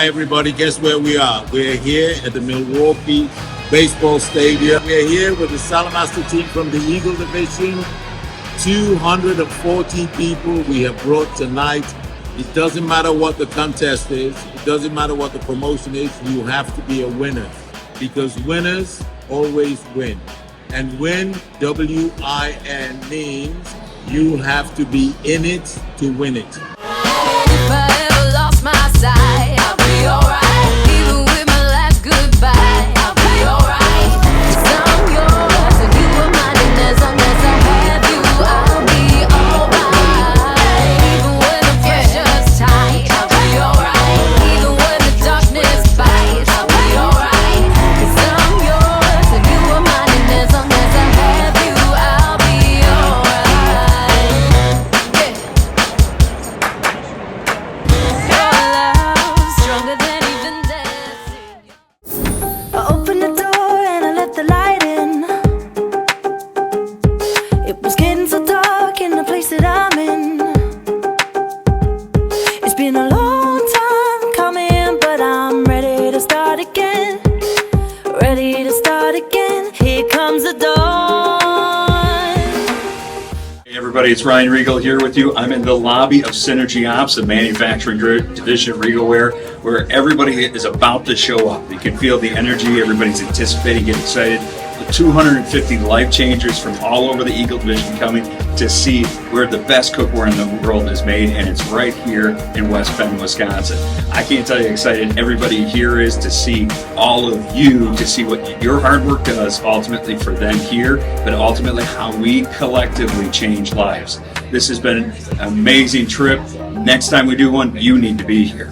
Hi everybody, guess where we are? We're here at the Milwaukee Baseball Stadium. We're here with the Saladmaster team from the Eagle Division. 240 people we have brought tonight. It doesn't matter what the contest is. It doesn't matter what the promotion is. You have to be a winner because winners always win. And win, W-I-N, means you have to be in it to win it. If I ever lost my sight, I'll be alright. Even with my last goodbye, I'll be alright. 'Cause I'm yours and you are mine, and as long as I have you, I'll be alright. Even when the pressure's tight, I'll be alright. Even when the darkness bites, I'll be alright. 'Cause I'm yours and you are mine, and as long as I have you, I'll be alright. Your love stronger than even death. I opened the door and I let the light in. It was getting so dark in the place that I'm in. It's been a long time coming, but I'm ready to start again. Ready to start again. Here comes the dawn. Hey everybody, it's Ryan Regal here with you. I'm in the lobby of Synergy Ops, the manufacturing division of Regalware, where everybody is about to show up. You can feel the energy, everybody's anticipating, getting excited. The 250 life changers from all over the Eagle Division coming to see where the best cookware in the world is made, and it's right here in West Bend, Wisconsin. I can't tell you how excited everybody here is to see all of you, to see what your hard work does ultimately for them here, but ultimately how we collectively change lives. This has been an amazing trip. Next time we do one, you need to be here.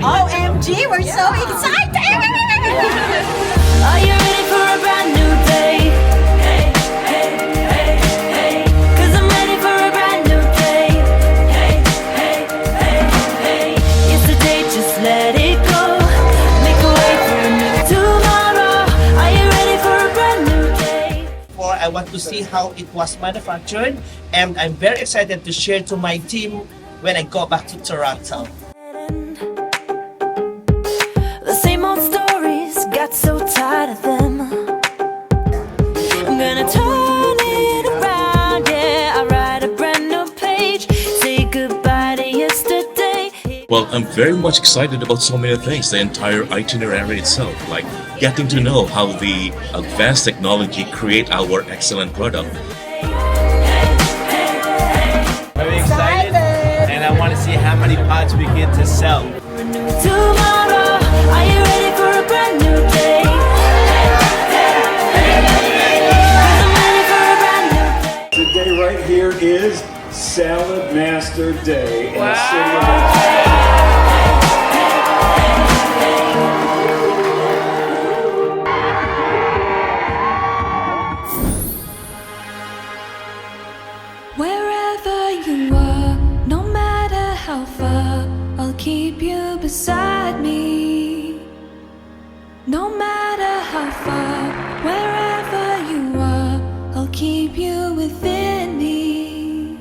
OMG, we're so excited! Are you ready for a brand new day? Hey, hey, hey, hey. 'Cause I'm ready for a brand new day. Hey, hey, hey, hey. Yesterday, just let it go. Make a way for a new tomorrow. Are you ready for a brand new day? I want to see how it was manufactured, and I'm very excited to share to my team when I go back to Toronto. The same old stories, got so tired of them. I'm gonna turn it around, yeah. I write a brand new page, say goodbye to yesterday. Well, I'm very much excited about so many things, the entire itinerary itself, like getting to know how the advanced technology create our excellent product. Very excited, and I want to see how many pods we get to sell. Tomorrow, are you ready for a brand new day? I'm ready for a brand new day. Today right here is Saladmaster Day in the city of Wherever you are, no matter how far, I'll keep you beside me. No matter how far, wherever you are, I'll keep you within me.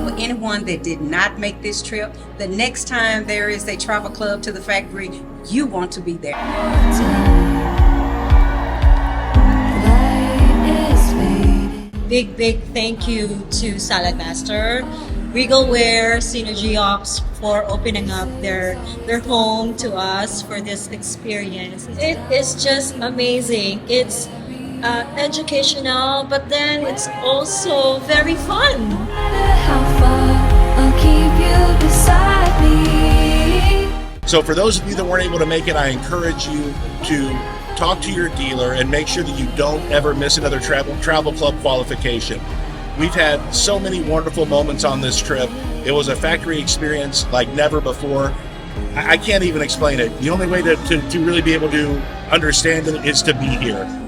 For anyone that did not make this trip, the next time there is a travel club to the factory, you want to be there. Big thank you to Saladmaster, Regalware, Synergy Ops for opening up their home to us for this experience. It is just amazing. It's educational, but then it's also very fun. No matter how far, I'll keep you beside me. So for those of you that weren't able to make it, I encourage you to talk to your dealer and make sure that you don't ever miss another travel club qualification. We've had so many wonderful moments on this trip. It was a factory experience like never before. I can't even explain it. The only way to really be able to understand it is to be here.